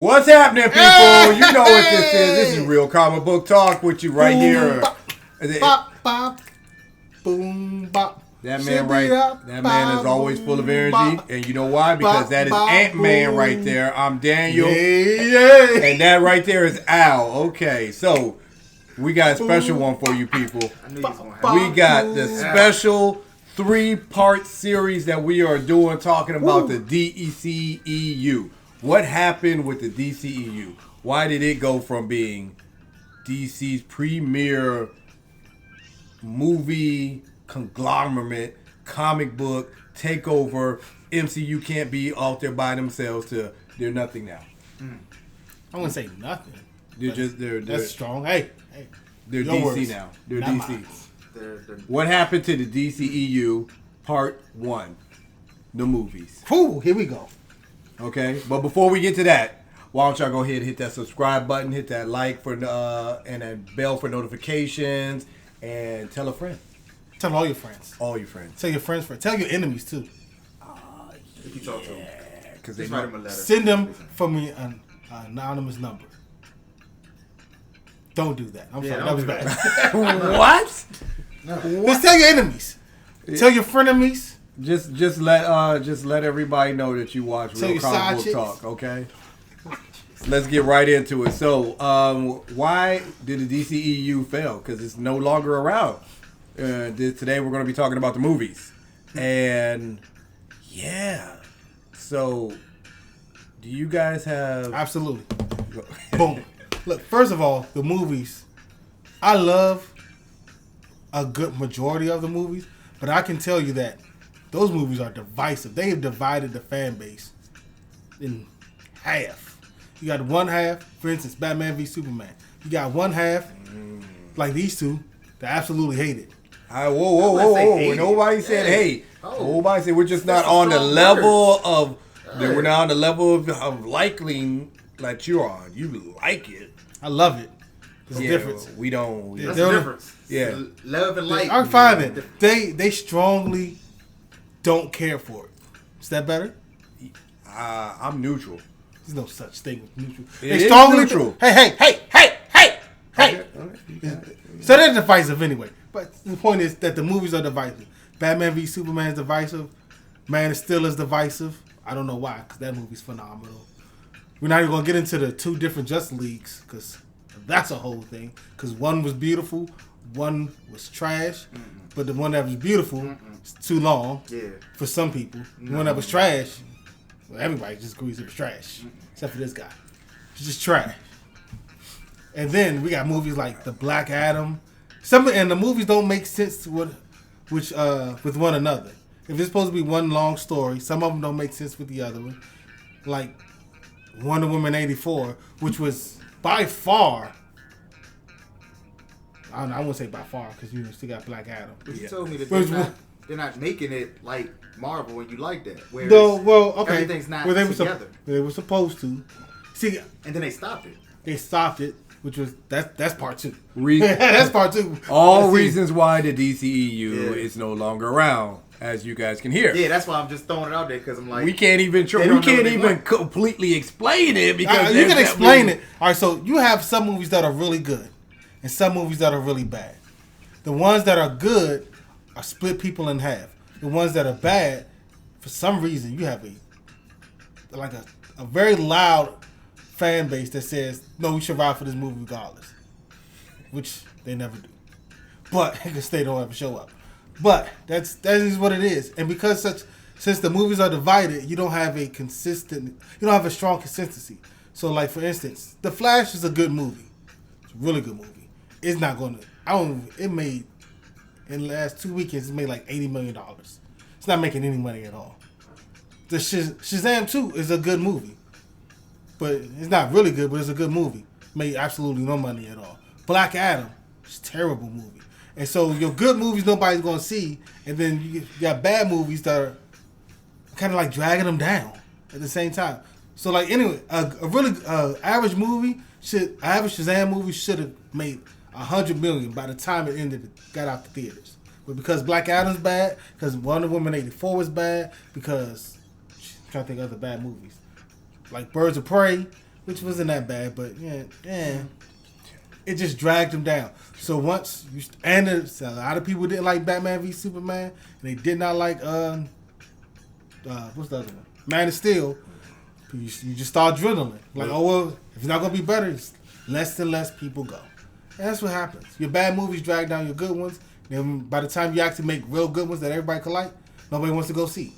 What's happening, people? You know what this is. This is Real Comic Book Talk with you right here. Bop, bop, boom, bop. That man is always full of energy. And you know why? Because that is Ant-Man right there. I'm Daniel. Yeah. And that right there is Al. Okay, so we got a special one for you people. We got the special 3-part series that we are doing talking about the DCEU. What happened with the DCEU? Why did it go from being DC's premier movie conglomerate, comic book, takeover, MCU can't be out there by themselves to they're nothing now? I wouldn't say nothing. They're that's strong. Hey, they're DC words. now. They're Not DC. mine. What happened to the DCEU Part 1? The movies. Whew, here we go. Okay, but before we get to that, why don't y'all go ahead and hit that subscribe button, hit that like for and that bell for notifications, and tell a friend. Tell all your friends. All your friends. Tell your friends. Tell your enemies too. If you talk to them, Because just write them a letter. Send them from me an anonymous number. Don't do that. I'm sorry, that was bad. What? Just tell your enemies. Tell your frenemies. Just let everybody know that you watch Tell Real your Comic side Book chicks. Talk, okay? Let's get right into it. So, why did the DCEU fail? Because it's no longer around. Today we're going to be talking about the movies. And, yeah. So, do you guys have... Absolutely. Boom. Look, first of all, the movies. I love a good majority of the movies, but I can tell you that those movies are divisive. They have divided the fan base in half. You got one half, for instance, Batman v Superman. You got one half, like these two, that absolutely hate it. Whoa. Nobody said hate. Nobody said we're just not on the level of... We're not on the level of liking like you're on. You like it. I love it. There's a difference. We don't... That's the difference. Yeah. Love and light. I find it. They strongly don't care for it. Is that better? I'm neutral. There's no such thing as neutral. It They is strongly neutral. Hey. Okay. So they're divisive anyway. But the point is that the movies are divisive. Batman v Superman is divisive. Man of Steel is divisive. I don't know why, because that movie's phenomenal. We're not even going to get into the two different Justice Leagues, because that's a whole thing. Because one was beautiful, one was trash. But the one that was beautiful is too long for some people. The one that was trash, well, everybody just agrees it was trash. Except for this guy. It's just trash. And then we got movies like The Black Adam. And the movies don't make sense with one another. If it's supposed to be one long story, some of them don't make sense with the other one. Like Wonder Woman 84, which was by far... I won't say by far, because you still got Black Adam. But you told me that they're not making it like Marvel, and you like that. Whereas okay. everything's not together. They were supposed to. See, and then they stopped it. They stopped it, which was that's part 2. That's part 2. All reasons why the DCEU is no longer around, as you guys can hear. Yeah, that's why I'm just throwing it out there, because I'm like, we can't even completely explain it because you can explain it. All right, so you have some movies that are really good and some movies that are really bad. The ones that are good are split people in half. The ones that are bad, for some reason, you have a very loud fan base that says, no, we should ride for this movie regardless. Which they never do. But, because they don't ever show up. But, that is what it is. And because since the movies are divided, you don't have a strong consistency. So, like, for instance, The Flash is a good movie. It's a really good movie. It's not going to, it made, in the last 2 weekends, it made like $80 million. It's not making any money at all. The Shazam 2 is a good movie. But it's not really good, but it's a good movie. Made absolutely no money at all. Black Adam is a terrible movie. And so your good movies nobody's going to see, and then you got bad movies that are kind of like dragging them down at the same time. So like anyway, a really average Shazam movie should have made $100 million by the time it got out the theaters. But because Black Adam's bad, because Wonder Woman 84 was bad, because I'm trying to think of other bad movies. Like Birds of Prey which wasn't that bad, but yeah. It just dragged them down. So once a lot of people didn't like Batman v Superman, and they did not like what's the other one? Man of Steel. You just start dwindling. Like, oh well, if it's not gonna be better, it's less and less people go. And that's what happens. Your bad movies drag down your good ones. Then by the time you actually make real good ones that everybody can like, nobody wants to go see.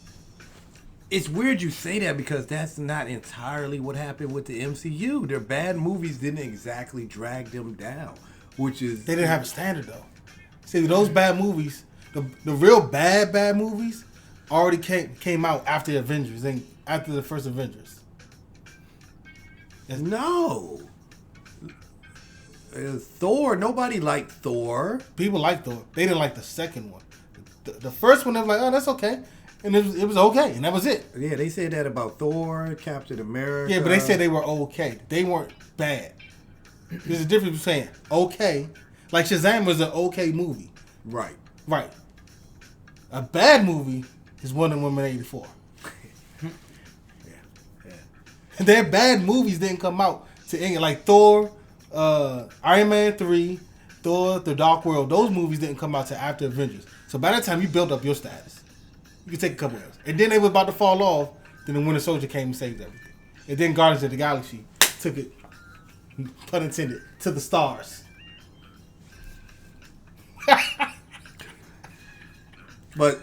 It's weird you say that because that's not entirely what happened with the MCU. Their bad movies didn't exactly drag them down, which is... They didn't have a standard, though. See, those bad movies, the real bad movies, already came out after the Avengers, and after the first Avengers. No. Thor, nobody liked Thor. People liked Thor. They didn't like the second one. The first one, they were like, oh, that's okay. And it was okay, and that was it. Yeah, they said that about Thor, Captain America. Yeah, but they said they were okay. They weren't bad. There's a difference between saying okay. Like Shazam was an okay movie. Right. Right. A bad movie is Wonder Woman 84. Yeah. And their bad movies didn't come out to England. Like Thor, Iron Man 3, Thor, The Dark World. Those movies didn't come out to after Avengers. So by that time, you built up your status. You could take a couple years. And then they were about to fall off. Then the Winter Soldier came and saved everything. And then Guardians of the Galaxy took it, pun intended, to the stars. But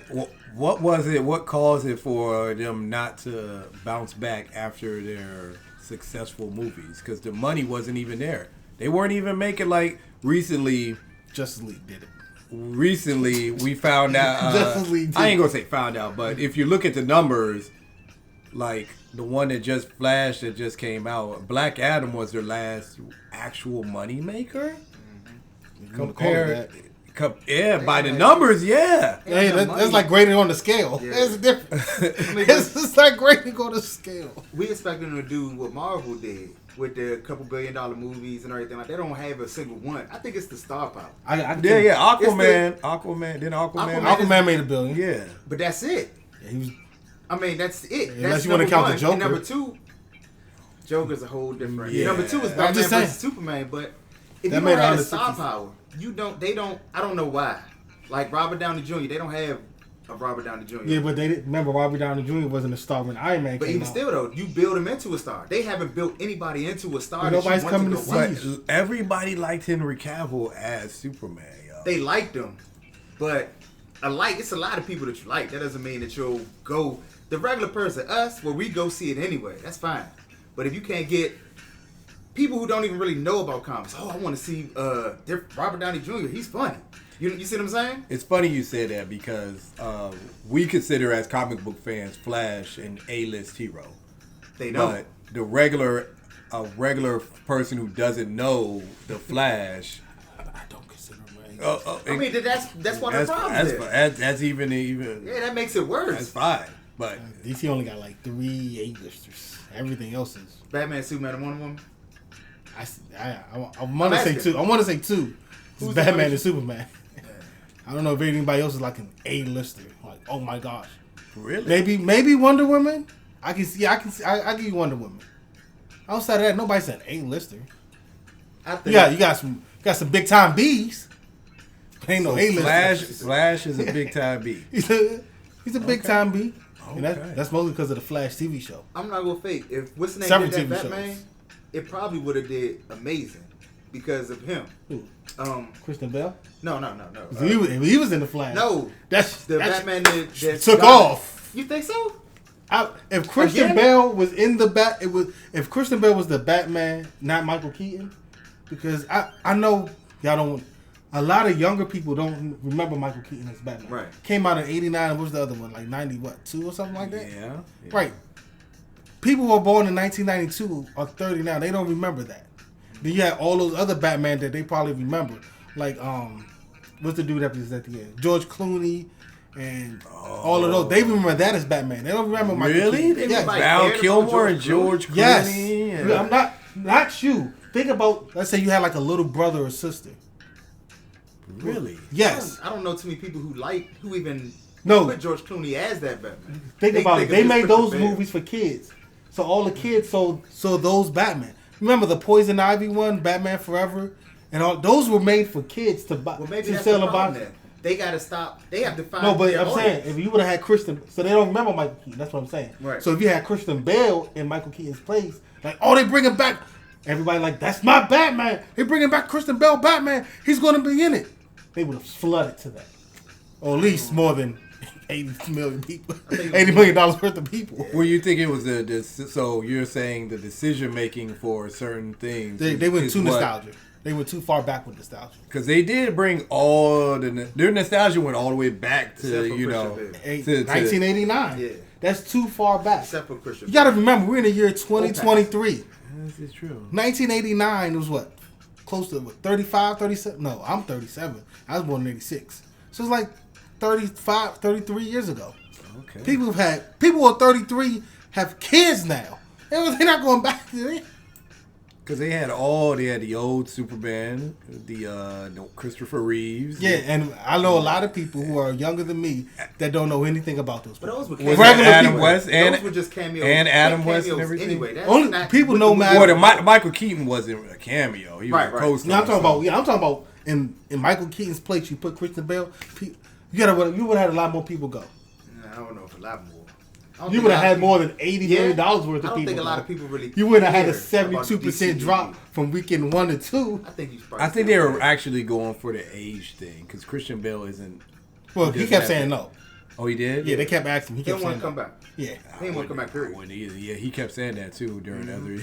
what was it? What caused it for them not to bounce back after their successful movies? Because the money wasn't even there. They weren't even making like recently. Justice League did it. Recently, we found out. Justice League did. I ain't gonna say found out, but if you look at the numbers, like the one that just flashed that just came out, Black Adam was their last actual money maker. Compared. By the numbers, yeah. Hey, that's like grading on the scale. Yeah. There's a difference. It's just like grading on the scale. We expect them to do what Marvel did with their couple $1 billion movies and everything. Like they don't have a single one. I think it's the star power. Aquaman. Aquaman made $1 billion. Yeah, but that's it. Yeah, he was. I mean, that's it. Unless that's you want to count the Joker. And number two, Joker's a whole different. Yeah. Number two is Batman versus Superman. But if you don't have the star power, they don't. I don't know why. Like Robert Downey Jr., they don't have a Robert Downey Jr. Yeah, but they didn't remember Robert Downey Jr. wasn't a star when Iron Man but came even out. still, though, you build him into a star. They haven't built anybody into a star. But nobody's coming to see you. Everybody liked Henry Cavill as Superman. Yo. They liked him, but it's a lot of people that you like. That doesn't mean that you'll go. The regular person, us, we go see it anyway. That's fine. But if you can't get people who don't even really know about comics, I want to see Robert Downey Jr. He's funny. You see what I'm saying? It's funny you said that because we consider as comic book fans Flash an A-list hero. They know. But the regular person who doesn't know the Flash, I don't consider him. I mean, that's one of the problems. That's even yeah, that makes it worse. That's fine. But DC only got like 3 A-listers. Everything else is Batman, Superman, and Wonder Woman. I want to say 2. I want to say 2. Who's Batman and Superman? I don't know if anybody else is like an A-lister. Like, oh my gosh, really? Maybe Wonder Woman. I can see. I give you Wonder Woman. Outside of that, nobody's an A-lister. I think you got some big time B's. But ain't no A-lister. Flash is a big time B. He's a big time B. And that's mostly because of the Flash TV show. I'm not gonna fake. If what's the name Several did that TV Batman, shows. It probably would have did amazing because of him. Who? Christian Bale? No. He was in the Flash. No, that's Batman that took off. You think so? If Christian Bale was in the if Christian Bale was the Batman, not Michael Keaton, because I know y'all don't. A lot of younger people don't remember Michael Keaton as Batman. Right. Came out in '89. What was the other one? Like 2 or something like that. Yeah. Right. People who were born in 1992 are 30 now. They don't remember that. Then you have all those other Batman that they probably remember. Like, what's the dude that was at the end? George Clooney and all of those. They remember that as Batman. They don't remember Michael Keaton. Really? Val Kilmer and George Clooney? Yes. And... I'm not you. Think about, let's say you had like a little brother or sister. Really? Yes. I don't know too many people who even No. put George Clooney as that Batman. Think about it. They made those movies for kids. So all the kids saw those Batman. Remember the Poison Ivy one, Batman Forever, and all those were made for kids to buy. Well, maybe to that's sell the and problem buy. then. They gotta stop. They have to find. No, but their I'm saying audience. if you would have had Christian, so they don't remember Michael Keaton. That's what I'm saying. Right. So if you had Christian Bale in Michael Keaton's place, like, oh, they bringing back. Everybody like, that's my Batman. They bringing back Christian Bale Batman. He's going to be in it. They would have flooded to that, or at least more than 80 million people, $80 million worth of people. Well, you think it was so you're saying the decision making for certain things? They went too nostalgic. They went too far back with nostalgia. Because they did bring all their nostalgia went all the way back to Except for you know Christian to 1989. Yeah. That's too far back. Except for Christian. You got to remember, we're in the year 2023. This is true. 1989 was what? Close to what, 35, 37? No, I'm 37. I was born in 86. So it's like 35, 33 years ago. Okay. People who are 33 have kids now. They're not going back to it. Because they had the old Superman, the Christopher Reeves. Yeah, and I know a lot of people who are younger than me that don't know anything about those But people. those were Was cameos. it Adam people. West Those were just cameos. and Adam Like West and cameos everything? Anyway, that's Only not, people with know the Matt- movie. Well, Michael Keaton wasn't a cameo. He was Right, a right. co-star. No, I'm talking about in Michael Keaton's place. You put Christian Bale. You would have had a lot more people go. I don't know if a lot more. I don't You think would a have lot had of more people- than $80 million worth of people. I don't think a lot go. of people really. You wouldn't have had a care about 72% DCEU. drop from weekend 1 to 2. I think I think they were actually going for the age thing because Christian Bale isn't. Well, He he doesn't kept have saying it. no. Oh, he did. Yeah, they kept asking him. He He kept didn't want saying to come no. back. Yeah. He didn't want to come back. I Period. wouldn't either. Yeah, he kept saying that too during other.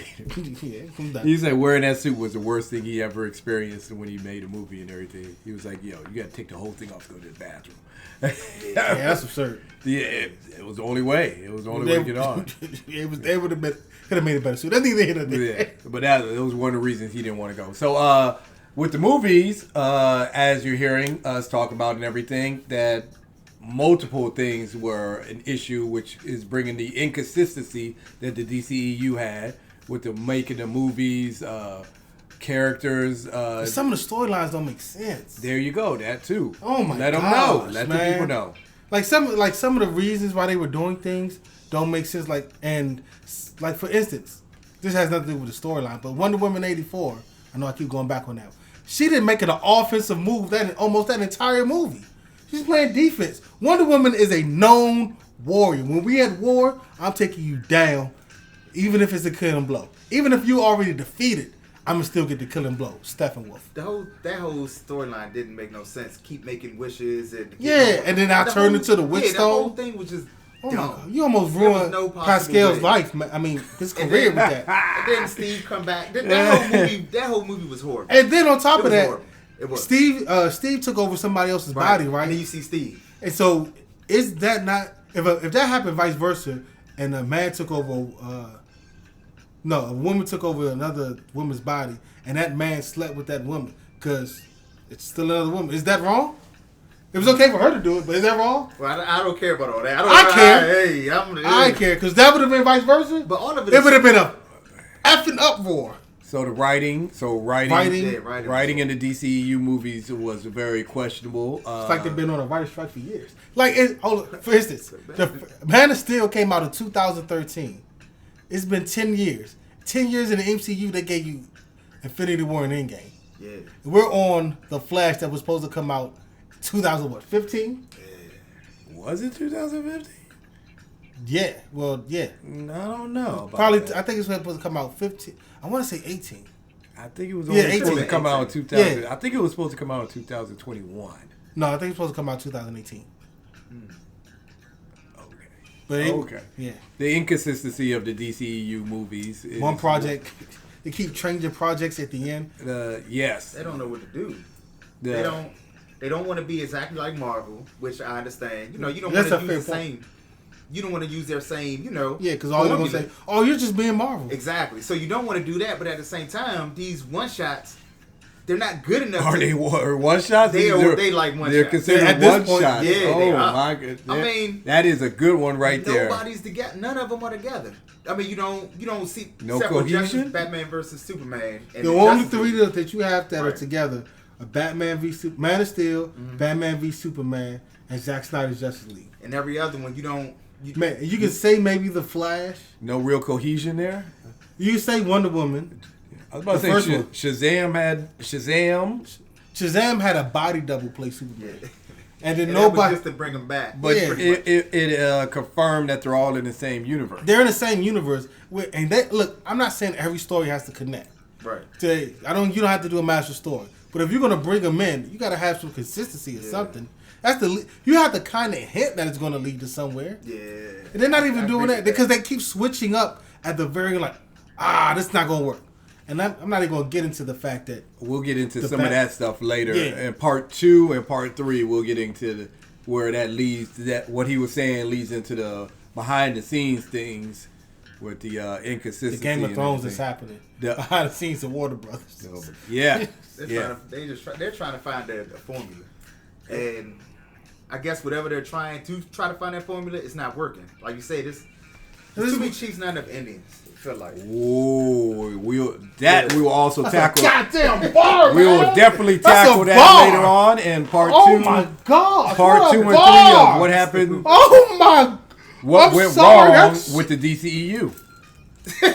Yeah, I'm done. He said wearing that suit was the worst thing he ever experienced when he made a movie and everything. He was like, "Yo, you got to take the whole thing off to go to the bathroom." Yeah, that's absurd. Yeah, it was the only way. It was the only way to get on. They would have could have made a better suit. That's neither here nor there. Yeah, but that was one of the reasons he didn't want to go. So, with the movies, as you're hearing us talk about and everything, that multiple things were an issue, which is bringing the inconsistency that the DCEU had with the making the movies, characters. Some of the storylines don't make sense. There you go. That too. Oh my Let them gosh, know. Let man. the people know. Like some of the reasons why they were doing things don't make sense. Like for instance, this has nothing to do with the storyline, but Wonder Woman 84. I know I keep going back on that. She didn't make an offensive move almost that entire movie. She's playing defense. Wonder Woman is a known warrior. When we at war, I'm taking you down, even if it's a killing blow. Even if you already defeated, I'm gonna still get the killing blow. Steppenwolf. That whole storyline didn't make no sense. Keep making wishes and And then I turned into the Witch The whole Stone. thing was just Oh my dumb. God. You almost There was ruined no possible Pascal's way. life. Man. I mean, his And career then, with that. and then Steve come back. That whole movie was horrible. And then on top It of was that, horrible. It was. Steve took over somebody else's body, right? And then you see Steve. And so, is that not if that happened vice versa, and a man took over? A woman took over another woman's body, and that man slept with that woman because it's still another woman. Is that wrong? It was okay for her to do it, but is that wrong? Well, I don't care about all that. I care. Hey, I care because that would have been vice versa. But all of it. It would have been a effing uproar. So the writing Writing. in the DCEU movies was very questionable. It's like they've been on a writer's strike for years. For instance, the Man of Steel came out in 2013. It's been 10 years. 10 years in the MCU, they gave you Infinity War and Endgame. Yeah. We're on The Flash that was supposed to come out 2015? Was it 2015? Yeah. Well, yeah. I don't know. Probably, that. I think it's supposed to come out 15. I want to say 18. I think it was Yeah, only supposed to 18. come out in 2000. Yeah. I think it was supposed to come out in 2021. No, I think it's supposed to come out 2018. Okay. But Okay. Yeah. The inconsistency of the DCEU movies. Is One project. They keep changing projects at the end. Yes. They don't know what to do. The- They don't want to be exactly like Marvel, which I understand. You don't want That's to a use fair the same. You don't want to use their same. Yeah, because all they're going to say, oh, you're just being Marvel. Exactly. So you don't want to do that, but at the same time, these one shots, they're not good enough. Are they one shots? They like one They're shots. considered At this one point, shots. yeah, Oh they are. my goodness. I mean, that is a good one right there. Nobody's together. None of them are together. I mean, you don't see No except for cohesion? Justice, Batman versus Superman. And The only Justice three League. that you have that are Right. together are Batman v Man of Steel, Batman v Superman, and Zack Snyder's Justice League. And every other one, you don't. Man, you can say maybe The Flash. No real cohesion there. You can say Wonder Woman. I was about The to first say one. Shazam, had a body double play Superman. Yeah. And then And that was nobody. just to bring him back. but Yeah. it confirmed that they're all in the same universe. They're in the same universe. And they look. I'm not saying every story has to connect. Right. You don't have to do a master story. But if you're gonna bring them in, you gotta have some consistency or something. You have to kind of hint that it's gonna lead to somewhere. Yeah. And they're not even I doing agree that with because they keep switching up at the very this is not gonna work. And I'm not even gonna get into the fact that We'll get into The some back- of that stuff later. Yeah. In part 2 and part 3, we'll get into where that leads to that. What he was saying leads into the behind the scenes things with the the inconsistency. Game of and Thrones is everything. happening The- behind the scenes of Warner Brothers. So, yeah. They're trying to find a formula, and I guess whatever they're trying to find that formula, it's not working. Like you say, there's too many Chiefs, not enough Indians. I feel like. Whoa, we will also tackle. Goddamn bar, We will man. definitely That's tackle a that bar. later on in part Oh 2. my god! Part what 2 a and 3 bar. of what happened. Oh my! What I'm went sorry, wrong that's- with the DCEU?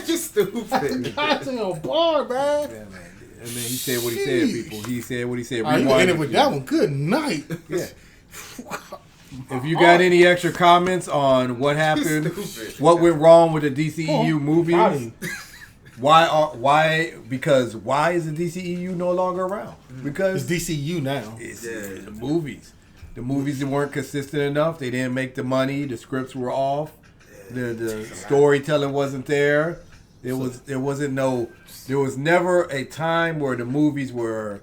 You're stupid. Goddamn bar, man. Yeah, man. I mean, he said what he said, people. He said what he said. All right, you Rewind ended it, with people. that one. Good night. Yeah. If you got any extra comments on what happened, Stupid. what went wrong with the DCEU Oh, movies, Body. why is the DCEU no longer around? Because It's DCU now. it's Yeah. the movies. The movies weren't consistent enough. They didn't make the money. The scripts were off. The storytelling wasn't there. There was never a time where the movies were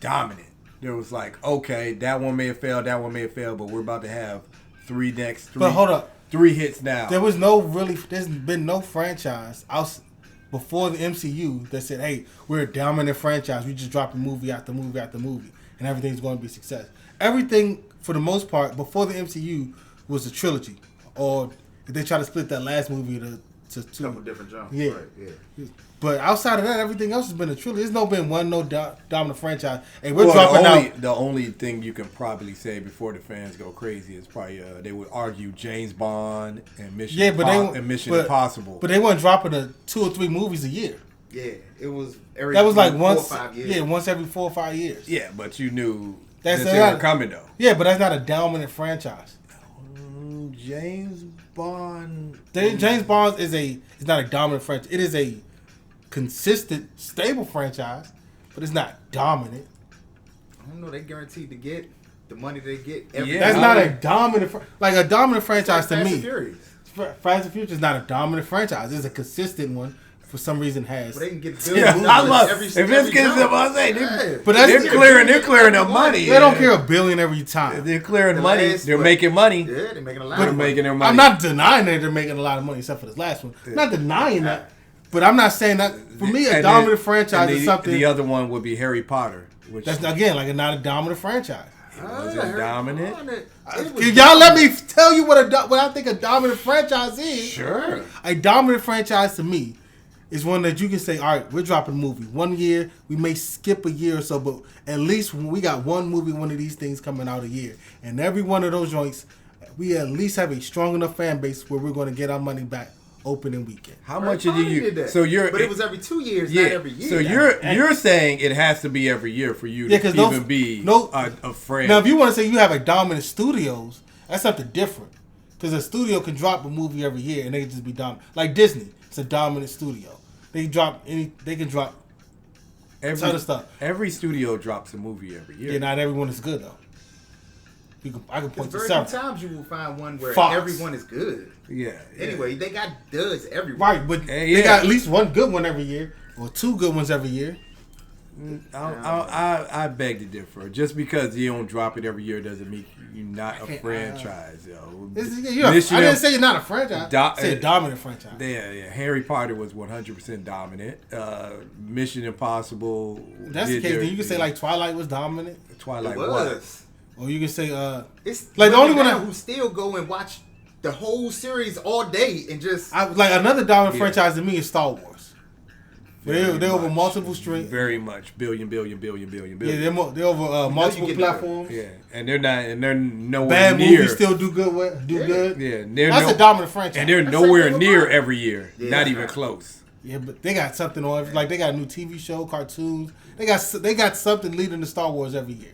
dominant. There was like, okay, that one may have failed, but we're about to have three But hold up. 3 hits now. There's been no franchise before the MCU that said, hey, we're a dominant franchise. We just drop a movie after movie after movie, and everything's going to be a success. Everything, for the most part, before the MCU was a trilogy. Or if they try to split that last movie to two. Couple different jumps. Yeah. Right, yeah. But outside of that, everything else has been a trilogy. There's been one dominant franchise. Hey, we're dropping out. The only thing you can probably say before the fans go crazy is probably they would argue James Bond and Mission Impossible. But they weren't dropping 2 or 3 movies a year. Yeah, it was every That was like 4 or once. 5 years. Yeah, once every 4 or 5 years. Yeah, but you knew That's that they were coming though. Yeah, but that's not a dominant franchise. James Bond. James Bond is not a dominant franchise. It is a consistent, stable franchise, but it's not dominant. I don't know. They guaranteed to get the money they get. Every Yeah. That's time. not a dominant. Like a dominant franchise to Fast me. and Furious. Fast and Furious is not a dominant franchise. It's a consistent one. For some reason, has. But they can get Yeah, billions I love. every If it's getting jump. them, I say Yeah. But that's they're clearing the money. They don't care $1 billion every time. They're clearing The money. last They're one. making money. Yeah, they're making a lot They're of money. making their money. I'm not denying that they're making a lot of money, except for this last one. I'm not denying that, but I'm not saying that. For me, a And dominant then- franchise and is something The other one would be Harry Potter, which that's again like not a dominant franchise. wasn't dominant. Can y'all let me tell you what I think a dominant franchise is? Sure. A dominant franchise to me is one that you can say, all right, we're dropping a movie. 1 year, we may skip a year or so, but at least we got one movie, one of these things coming out a year. And every one of those joints, we at least have a strong enough fan base where we're going to get our money back opening weekend. How much did you? That. So you're. But it was every 2 years, yeah. not every year. So you're saying it has to be every year for you to even be a friend. Now, if you want to say you have a dominant studios, that's something different. Because a studio can drop a movie every year and they can just be dominant. Like Disney, it's a dominant studio. They can drop every, ton of stuff. Every studio drops a movie every year. Yeah, not everyone is good though. I can point to very few several. times you will find one where Fox. everyone is good. Yeah. Anyway, they got duds everywhere. Right, but Hey, they got at least one good one every year, or 2 good ones every year. I beg to differ. Just because you don't drop it every year doesn't mean you're not a franchise, yo. I didn't say you're not a franchise. I said dominant franchise. Yeah. Harry Potter was 100% dominant. Mission Impossible. If that's the case, then you can say like Twilight was dominant, Twilight It was. was. or you can say It's like the only one who still go and watch the whole series all day and just like another dominant Yeah. franchise to me is Star Wars. Very They're over much. multiple streams. Very much. Billion. Yeah, they're over multiple get platforms. Yeah, and they're nowhere Bad near. movies still do good. Yeah, That's a dominant franchise. and they're That's nowhere like near Marvel. every year. Yeah, Not that's even right. close. Yeah, but they got something on. Like they got a new TV show, cartoons. They got something leading to Star Wars every year.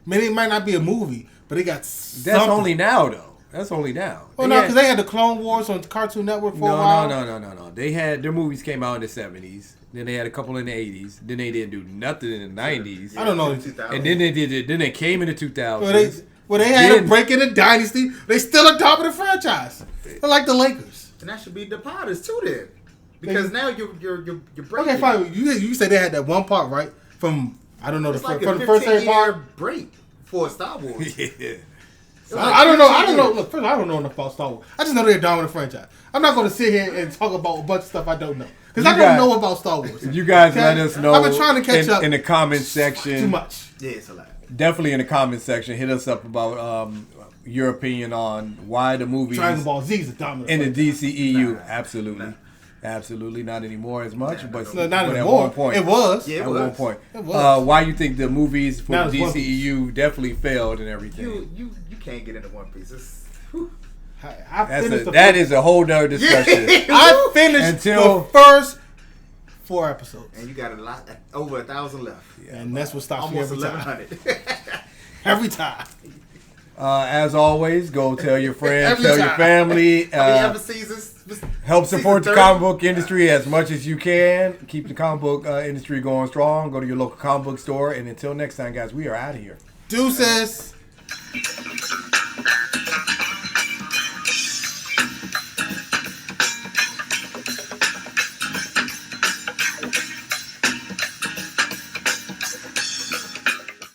I mean, it might not be a movie, but they got something. That's only now, though. That's only now. Well, no, because they had the Clone Wars on Cartoon Network for a while. No. They had their movies came out in the 70s. Then they had a couple in the 80s. Then they didn't do nothing in the 90s. I don't know. And then they did it. Then they came in the 2000s. Well, they had a break in the dynasty. They still on top of the franchise. They're like the Lakers. And that should be the Potters too, then, because now you're breaking. Okay, fine. You said they had that one part right from I don't know it's the like from a the first 15-year break for Star Wars. Yeah. I don't know. Look, first, I don't know enough about Star Wars. I just know they're a dominant franchise. I'm not going to sit here and talk about a bunch of stuff I don't know because I don't know about Star Wars. You guys let us know. I've been trying to catch up in the comments section. Too much. Yeah, it's a lot. Definitely in the comments section. Hit us up about your opinion on why the movies Dragon Ball Z is a dominant in the DCEU. Nah. Absolutely. Absolutely not anymore as much, but not at anymore. one point It was. Yeah, at one point. It was. Why you think the movies for Now the it's One DCEU definitely failed and everything? You can't get into One Piece. That is a whole nother discussion. I finished Until- the first 4 episodes, And you got over 1,000 left. and that's what stops me Almost every time. 1,100. Every time. As always, go tell your friends, Every tell your time. family. How many ever seasons? Help support the Season 30? comic book industry as much as you can. Keep the comic book industry going strong. Go to your local comic book store. And until next time, guys, we are out of here. Deuces.